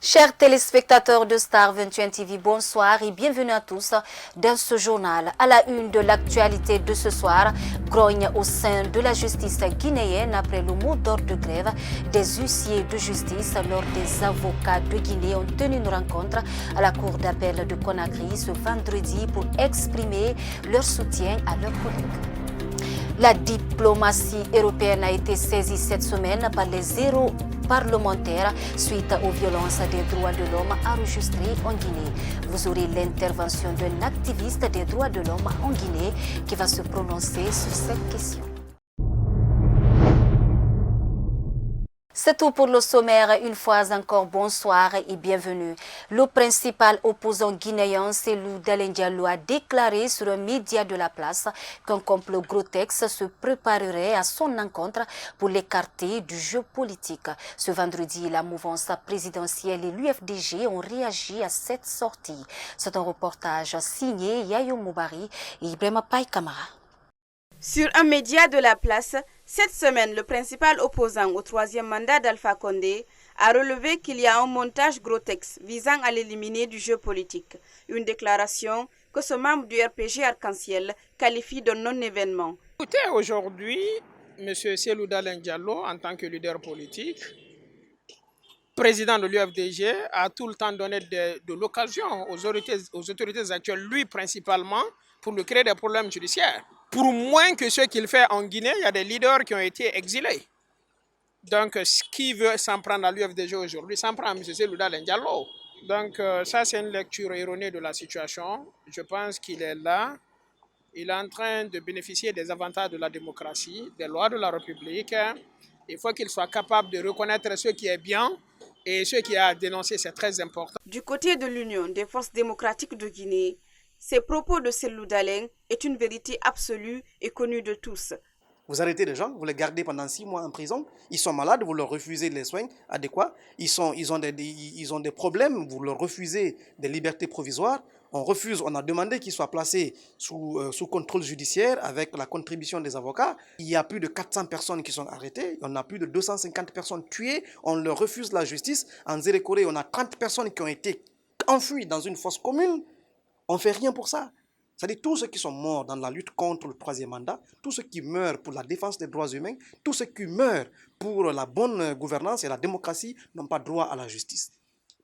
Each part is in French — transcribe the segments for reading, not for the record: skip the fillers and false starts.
Chers téléspectateurs de Star 21 TV, bonsoir et bienvenue à tous dans ce journal. À la une de l'actualité de ce soir, grogne au sein de la justice guinéenne après le mot d'ordre de grève des huissiers de justice lors des avocats de Guinée ont tenu une rencontre à la cour d'appel de Conakry ce vendredi pour exprimer leur soutien à leurs collègues. La diplomatie européenne a été saisie cette semaine par les parlementaires suite aux violences des droits de l'homme enregistrées en Guinée. Vous aurez l'intervention d'un activiste des droits de l'homme en Guinée qui va se prononcer sur cette question. C'est tout pour le sommaire. Une fois encore, bonsoir et bienvenue. Le principal opposant guinéen, Cellou Dalein Diallo, a déclaré sur un média de la place qu'un complot grotesque se préparerait à son encontre pour l'écarter du jeu politique. Ce vendredi, la mouvance présidentielle et l'UFDG ont réagi à cette sortie. C'est un reportage signé Yayo Moubari et Ibrahima Paye Kamara. Sur un média de la place, cette semaine, le principal opposant au troisième mandat d'Alpha Condé a relevé qu'il y a un montage grotesque visant à l'éliminer du jeu politique. Une déclaration que ce membre du RPG Arc-en-Ciel qualifie de non-événement. Écoutez, aujourd'hui, M. Cellou Dalein Diallo, en tant que leader politique, président de l'UFDG, a tout le temps donné de l'occasion aux autorités actuelles, lui principalement, pour lui créer des problèmes judiciaires. Pour moins que ce qu'il fait en Guinée, il y a des leaders qui ont été exilés. Donc, qui veut s'en prendre à l'UFDG aujourd'hui, s'en prend à M. Cellou Dalein Diallo. Donc, ça, c'est une lecture erronée de la situation. Je pense qu'il est là. Il est en train de bénéficier des avantages de la démocratie, des lois de la République. Il faut qu'il soit capable de reconnaître ce qui est bien et ce qui a dénoncé, c'est très important. Du côté de l'Union des forces démocratiques de Guinée, ces propos de Cellou Dalein est une vérité absolue et connue de tous. Vous arrêtez les gens, vous les gardez pendant 6 mois en prison, ils sont malades, vous leur refusez les soins adéquats, ils ont des problèmes, vous leur refusez des libertés provisoires, on a demandé qu'ils soient placés sous contrôle judiciaire avec la contribution des avocats. Il y a plus de 400 personnes qui sont arrêtées, on a plus de 250 personnes tuées, on leur refuse la justice. En Zérékoré, on a 30 personnes qui ont été enfuies dans une fosse commune. On ne fait rien pour ça. C'est-à-dire tous ceux qui sont morts dans la lutte contre le troisième mandat, tous ceux qui meurent pour la défense des droits humains, tous ceux qui meurent pour la bonne gouvernance et la démocratie n'ont pas droit à la justice.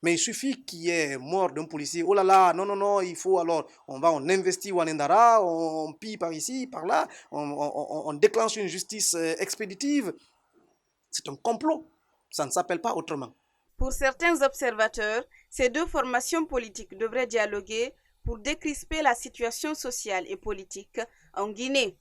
Mais il suffit qu'il y ait mort d'un policier. Oh là là, non, il faut alors, on investit Wanendara, on pille par ici, par là, on déclenche une justice expéditive. C'est un complot. Ça ne s'appelle pas autrement. Pour certains observateurs, ces deux formations politiques devraient dialoguer pour décrisper la situation sociale et politique en Guinée.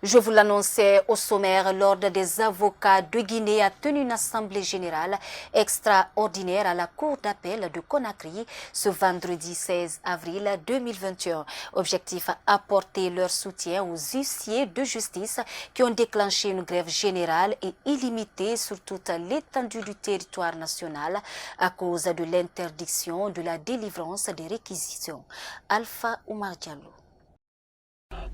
Je vous l'annonçais au sommaire, l'Ordre des avocats de Guinée a tenu une assemblée générale extraordinaire à la Cour d'appel de Conakry ce vendredi 16 avril 2021. Objectif, apporter leur soutien aux huissiers de justice qui ont déclenché une grève générale et illimitée sur toute l'étendue du territoire national à cause de l'interdiction de la délivrance des réquisitions. Alpha Oumar Diallo.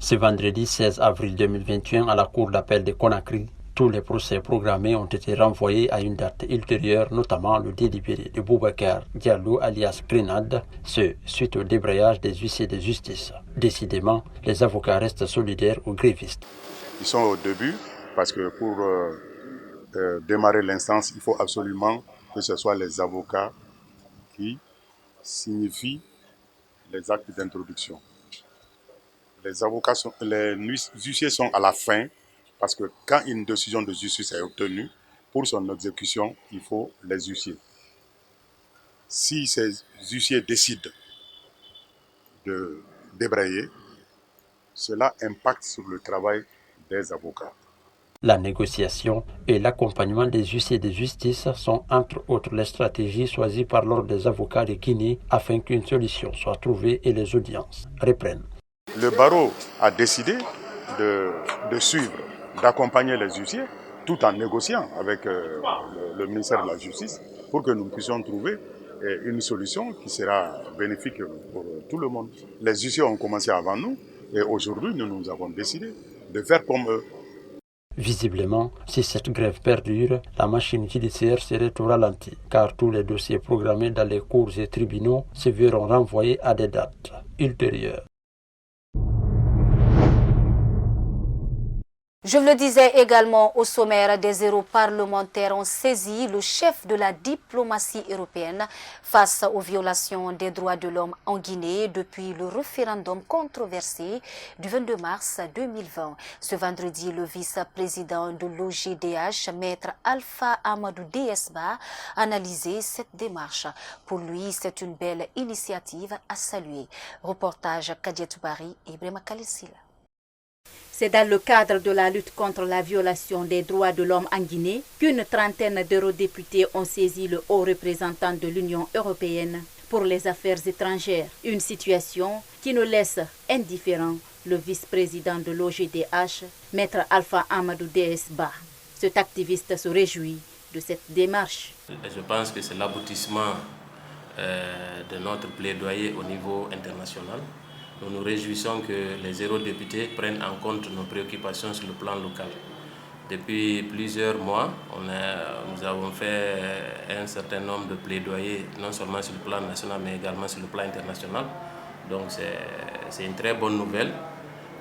Ce vendredi 16 avril 2021, à la Cour d'appel de Conakry, tous les procès programmés ont été renvoyés à une date ultérieure, notamment le délibéré de Boubacar Diallo alias Grenade, ce suite au débrayage des huissiers de justice. Décidément, les avocats restent solidaires aux grévistes. Ils sont au début parce que pour démarrer l'instance, il faut absolument que ce soit les avocats qui signifient les actes d'introduction. Les huissiers sont à la fin parce que quand une décision de justice est obtenue, pour son exécution, il faut les huissiers. Si ces huissiers décident de débrayer, cela impacte sur le travail des avocats. La négociation et l'accompagnement des huissiers de justice sont entre autres les stratégies choisies par l'Ordre des avocats de Guinée afin qu'une solution soit trouvée et les audiences reprennent. Le barreau a décidé de suivre, d'accompagner les huissiers tout en négociant avec le ministère de la Justice pour que nous puissions trouver une solution qui sera bénéfique pour tout le monde. Les huissiers ont commencé avant nous et aujourd'hui nous avons décidé de faire comme eux. Visiblement, si cette grève perdure, la machine judiciaire serait au ralenti, car tous les dossiers programmés dans les cours et tribunaux se verront renvoyés à des dates ultérieures. Je vous le disais également au sommaire, des europarlementaires ont saisi le chef de la diplomatie européenne face aux violations des droits de l'homme en Guinée depuis le référendum controversé du 22 mars 2020. Ce vendredi, le vice-président de l'OGDH, maître Alpha Amadou Desba, a analysé cette démarche. Pour lui, c'est une belle initiative à saluer. Reportage Kadiatou Bari et Brema Kalissila. C'est dans le cadre de la lutte contre la violation des droits de l'homme en Guinée qu'une trentaine d'eurodéputés ont saisi le haut représentant de l'Union européenne pour les affaires étrangères. Une situation qui ne laisse indifférent le vice-président de l'OGDH, maître Alpha Amadou Desba. Cet activiste se réjouit de cette démarche. Je pense que c'est l'aboutissement de notre plaidoyer au niveau international. Nous nous réjouissons que les eurodéputés prennent en compte nos préoccupations sur le plan local. Depuis plusieurs mois, nous avons fait un certain nombre de plaidoyers, non seulement sur le plan national, mais également sur le plan international. Donc c'est une très bonne nouvelle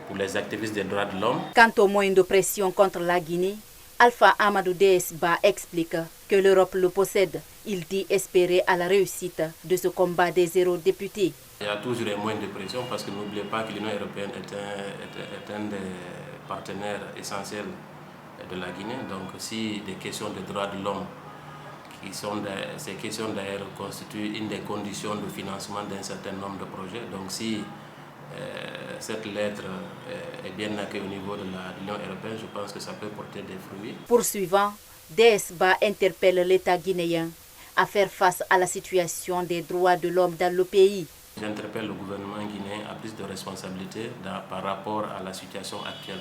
pour les activistes des droits de l'homme. Quant aux moyens de pression contre la Guinée, Alpha Amadou Desba explique que l'Europe le possède. Il dit espérer à la réussite de ce combat des eurodéputés. Il y a toujours des moyens de pression parce que n'oubliez pas que l'Union européenne est un des partenaires essentiels de la Guinée. Donc si des questions de droits de l'homme, ces questions d'ailleurs constituent une des conditions de financement d'un certain nombre de projets. Donc si cette lettre est bien accueillie au niveau de l'Union européenne, je pense que ça peut porter des fruits. Poursuivant, Desba interpelle l'État guinéen à faire face à la situation des droits de l'homme dans le pays. J'interpelle le gouvernement guinéen à plus de responsabilités par rapport à la situation actuelle.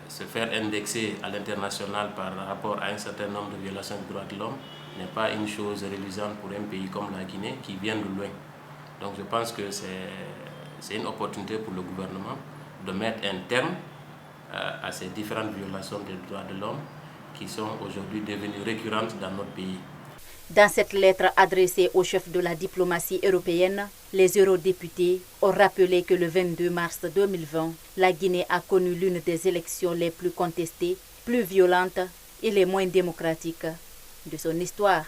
Se faire indexer à l'international par rapport à un certain nombre de violations des droits de l'homme n'est pas une chose réalisante pour un pays comme la Guinée qui vient de loin. Donc je pense que c'est une opportunité pour le gouvernement de mettre un terme à ces différentes violations des droits de l'homme qui sont aujourd'hui devenues récurrentes dans notre pays. Dans cette lettre adressée au chef de la diplomatie européenne, les eurodéputés ont rappelé que le 22 mars 2020, la Guinée a connu l'une des élections les plus contestées, plus violentes et les moins démocratiques de son histoire.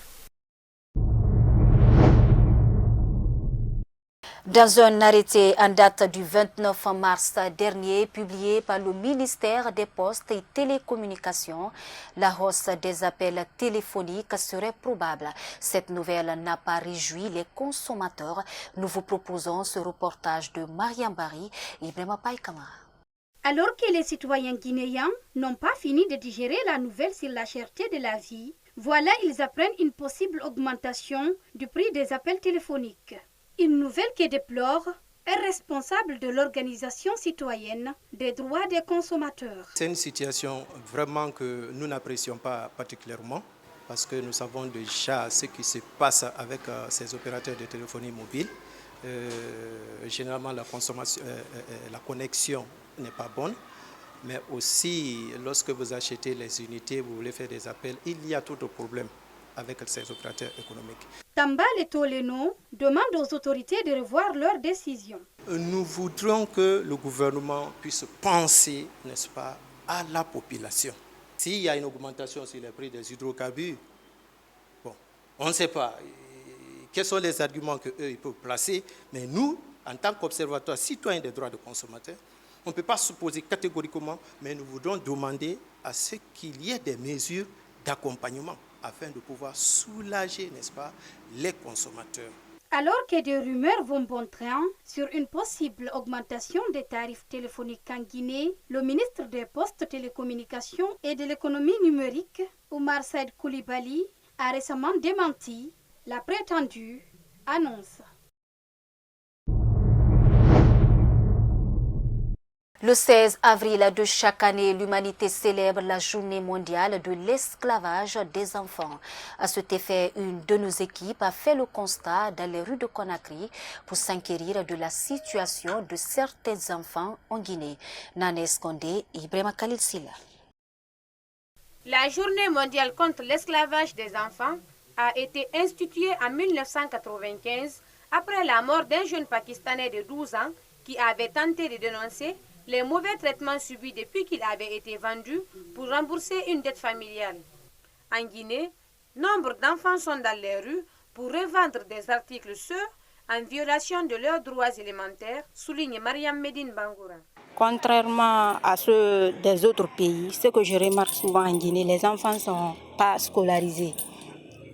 Dans un arrêté en date du 29 mars dernier, publié par le ministère des Postes et Télécommunications, la hausse des appels téléphoniques serait probable. Cette nouvelle n'a pas réjoui les consommateurs. Nous vous proposons ce reportage de Mariam Bari et Brema Païkama. Alors que les citoyens guinéens n'ont pas fini de digérer la nouvelle sur la cherté de la vie, voilà, ils apprennent une possible augmentation du prix des appels téléphoniques. Une nouvelle que déplore est responsable de l'organisation citoyenne des droits des consommateurs. C'est une situation vraiment que nous n'apprécions pas particulièrement parce que nous savons déjà ce qui se passe avec ces opérateurs de téléphonie mobile. Généralement, la connexion n'est pas bonne, mais aussi lorsque vous achetez les unités, vous voulez faire des appels, il y a tout de problèmes avec ces opérateurs économiques. Tamba Letoleno demande aux autorités de revoir leurs décisions. Nous voudrions que le gouvernement puisse penser, n'est-ce pas, à la population. S'il y a une augmentation sur les prix des hydrocarbures, bon, on ne sait pas quels sont les arguments qu'eux peuvent placer, mais nous, en tant qu'observatoire citoyen des droits des consommateurs, on ne peut pas s'opposer catégoriquement, mais nous voudrons demander à ce qu'il y ait des mesures d'accompagnement afin de pouvoir soulager, n'est-ce pas, les consommateurs. Alors que des rumeurs vont bon train sur une possible augmentation des tarifs téléphoniques en Guinée, le ministre des Postes, Télécommunications et de l'économie numérique, Oumar Saïd Koulibaly, a récemment démenti la prétendue annonce. Le 16 avril de chaque année, l'humanité célèbre la journée mondiale de l'esclavage des enfants. À cet effet, une de nos équipes a fait le constat dans les rues de Conakry pour s'inquérir de la situation de certains enfants en Guinée. Nanes Kondé et Brema Khalil Silla. La Journée mondiale contre l'esclavage des enfants a été instituée en 1995 après la mort d'un jeune Pakistanais de 12 ans qui avait tenté de dénoncer les mauvais traitements subis depuis qu'il avait été vendu pour rembourser une dette familiale. En Guinée, nombre d'enfants sont dans les rues pour revendre des articles en violation de leurs droits élémentaires, souligne Mariam Medine Bangoura. Contrairement à ceux des autres pays, ce que je remarque souvent en Guinée, les enfants ne sont pas scolarisés.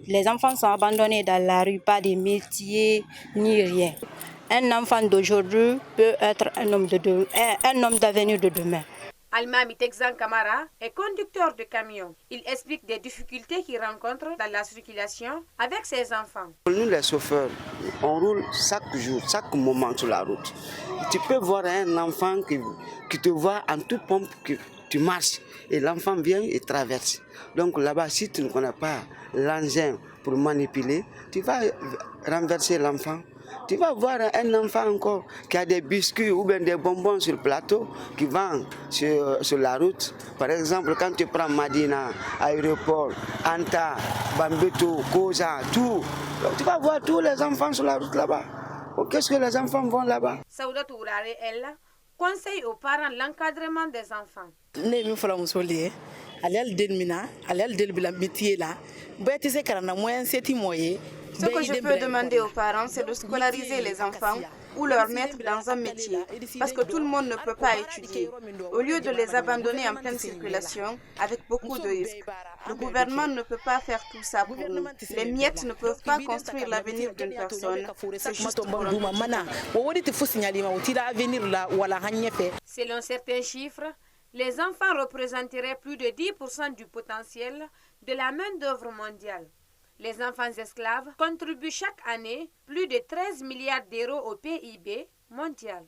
Les enfants sont abandonnés dans la rue, pas de métier ni rien. Un enfant d'aujourd'hui peut être un homme d'avenir de demain. Almami Texan Kamara est conducteur de camion. Il explique des difficultés qu'il rencontre dans la circulation avec ses enfants. Nous les chauffeurs, on roule chaque jour, chaque moment sur la route. Tu peux voir un enfant qui te voit en toute pompe, que tu marches et l'enfant vient et traverse. Donc là-bas, si tu ne connais pas l'engin pour manipuler, tu vas renverser l'enfant. Tu vas voir un enfant encore qui a des biscuits ou bien des bonbons sur le plateau qui vend sur la route. Par exemple, quand tu prends Madina, aéroport, Anta, Bambeto, Koza, tout, tu vas voir tous les enfants sur la route là-bas. Qu'est-ce que les enfants vont là-bas? Saouda Tourare, elle, conseille aux parents l'encadrement des enfants. Ce que je peux demander aux parents, c'est de scolariser les enfants ou leur mettre dans un métier, parce que tout le monde ne peut pas étudier. Au lieu de les abandonner en pleine circulation avec beaucoup de risques, le gouvernement ne peut pas faire tout ça pour nous. Les miettes ne peuvent pas construire l'avenir d'une personne. C'est juste pour Selon certains chiffres, les enfants représenteraient plus de 10% du potentiel de la main-d'œuvre mondiale. Les enfants esclaves contribuent chaque année plus de 13 milliards d'euros au PIB mondial.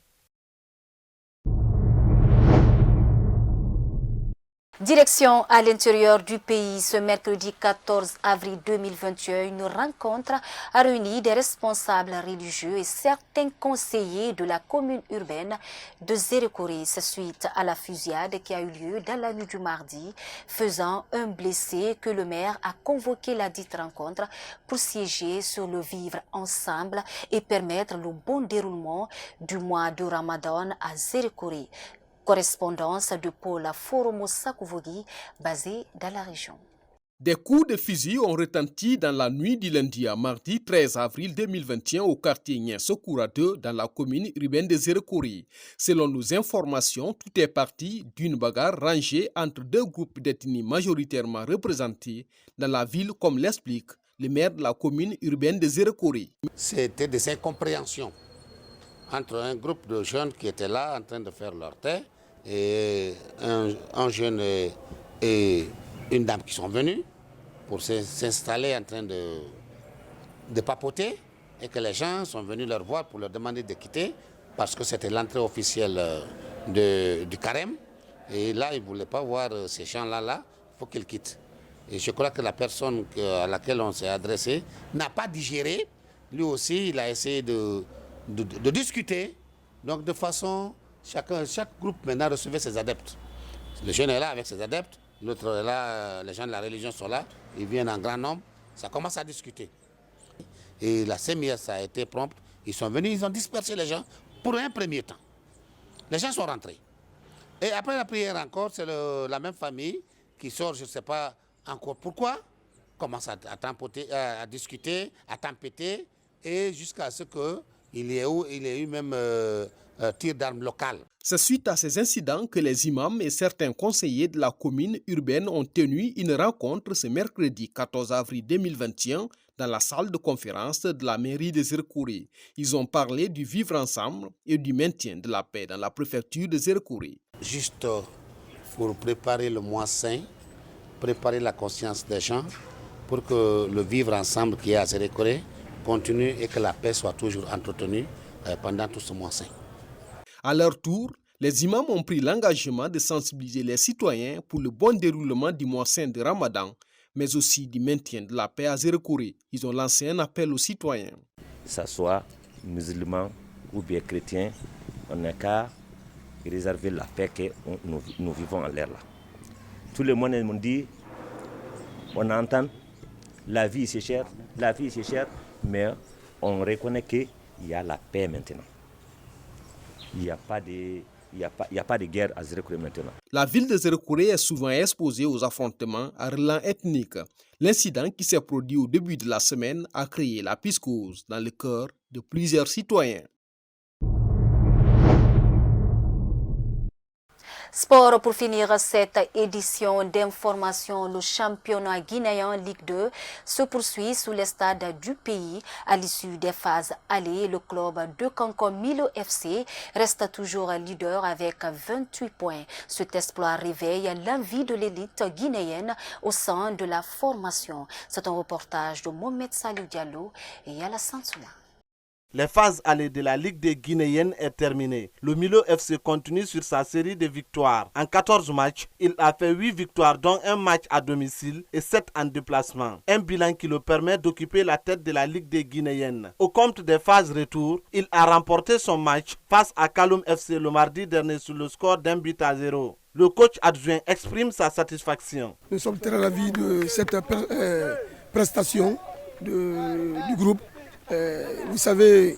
Direction à l'intérieur du pays, ce mercredi 14 avril 2021, une rencontre a réuni des responsables religieux et certains conseillers de la commune urbaine de Zérekore suite à la fusillade qui a eu lieu dans la nuit du mardi, faisant un blessé que le maire a convoqué la dite rencontre pour siéger sur le vivre ensemble et permettre le bon déroulement du mois de Ramadan à Zérekore. Correspondance de Paul Foromo Sakouvogi, basé dans la région. Des coups de fusil ont retenti dans la nuit du lundi à mardi 13 avril 2021 au quartier Niensokura 2 dans la commune urbaine de Zérekore. Selon nos informations, tout est parti d'une bagarre rangée entre deux groupes d'ethnies majoritairement représentés dans la ville, comme l'explique le maire de la commune urbaine de Zérekore. C'était des incompréhensions entre un groupe de jeunes qui étaient là en train de faire leur thé et un jeune et une dame qui sont venus pour s'installer en train de papoter et que les gens sont venus leur voir pour leur demander de quitter parce que c'était l'entrée officielle du carême et là ils ne voulaient pas voir ces gens-là, il faut qu'ils quittent. Et je crois que la personne à laquelle on s'est adressé n'a pas digéré, lui aussi il a essayé de discuter, donc de façon, chaque groupe maintenant recevait ses adeptes. Le jeune est là avec ses adeptes, l'autre est là, les gens de la religion sont là, ils viennent en grand nombre, ça commence à discuter. Et la CMIS a été prompte, ils sont venus, ils ont dispersé les gens pour un premier temps. Les gens sont rentrés. Et après la prière encore, c'est la même famille qui sort, je ne sais pas encore pourquoi, commence à discuter, à tempêter, et jusqu'à ce que il y a eu même tir d'armes locales. C'est suite à ces incidents que les imams et certains conseillers de la commune urbaine ont tenu une rencontre ce mercredi 14 avril 2021 dans la salle de conférence de la mairie de Zérekore. Ils ont parlé du vivre ensemble et du maintien de la paix dans la préfecture de Zérekore. Juste pour préparer le mois saint, préparer la conscience des gens pour que le vivre ensemble qui est à Zérekore continue et que la paix soit toujours entretenue pendant tout ce mois saint. À leur tour, les imams ont pris l'engagement de sensibiliser les citoyens pour le bon déroulement du mois saint de Ramadan, mais aussi du maintien de la paix à Zérekore. Ils ont lancé un appel aux citoyens. Que ce soit musulmans ou bien chrétiens, on n'a qu'à réserver la paix que nous vivons en l'air là. Tout le monde me dit On entend la vie c'est cher, mais on reconnaît qu'il y a la paix maintenant. Il n'y a pas de guerre à Zérekouré maintenant. La ville de Zérekouré est souvent exposée aux affrontements à relents ethniques. L'incident qui s'est produit au début de la semaine a créé la psychose dans le cœur de plusieurs citoyens. Sport pour finir cette édition d'information. Le championnat guinéen Ligue 2 se poursuit sous les stades du pays. À l'issue des phases allées, le club de Kankan Milo FC reste toujours leader avec 28 points. Cet exploit réveille l'envie de l'élite guinéenne au sein de la formation. C'est un reportage de Mohamed Salou Diallo et Alassane Soula. Les phases allées de la Ligue des Guinéennes est terminée. Le Milo FC continue sur sa série de victoires. En 14 matchs, il a fait 8 victoires dont un match à domicile et 7 en déplacement. Un bilan qui le permet d'occuper la tête de la Ligue des Guinéennes. Au compte des phases retour, il a remporté son match face à Kaloum FC le mardi dernier sur le score d'1-0. Le coach adjoint exprime sa satisfaction. Nous sommes très ravis de cette prestation du groupe. Vous savez,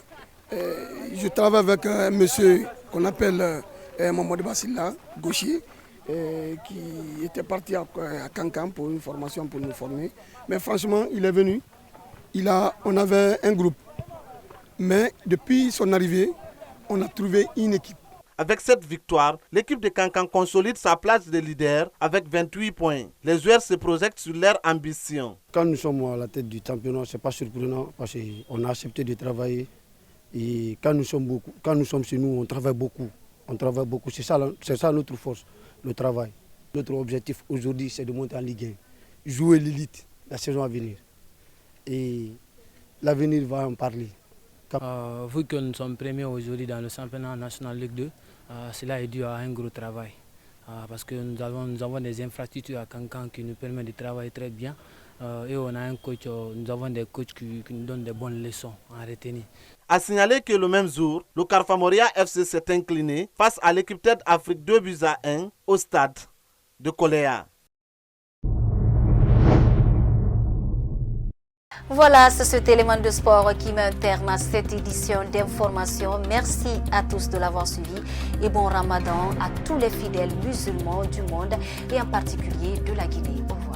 je travaille avec un monsieur qu'on appelle Mamadou Bassila, gaucher, qui était parti à Kankan pour une formation pour nous former. Mais franchement, il est venu. On avait un groupe. Mais depuis son arrivée, on a trouvé une équipe. Avec cette victoire, l'équipe de Kankan consolide sa place de leader avec 28 points. Les joueurs se projettent sur leur ambition. Quand nous sommes à la tête du championnat, ce n'est pas surprenant parce qu'on a accepté de travailler. Et quand nous sommes chez nous, on travaille beaucoup. C'est ça notre force, le travail. Notre objectif aujourd'hui, c'est de monter en Ligue 1, jouer l'élite la saison à venir. Et l'avenir va en parler. Vu que nous sommes premiers aujourd'hui dans le championnat national Ligue 2, cela est dû à un gros travail. Parce que nous avons des infrastructures à Kankan qui nous permettent de travailler très bien. Et on a nous avons des coachs qui nous donnent des bonnes leçons à retenir. A signaler que le même jour, le Carfamoria FC s'est incliné face à l'équipe Tête Afrique 2-1 au stade de Koléa. Voilà, c'est cet élément de sport qui met un terme à cette édition d'information. Merci à tous de l'avoir suivi et bon Ramadan à tous les fidèles musulmans du monde et en particulier de la Guinée. Au revoir.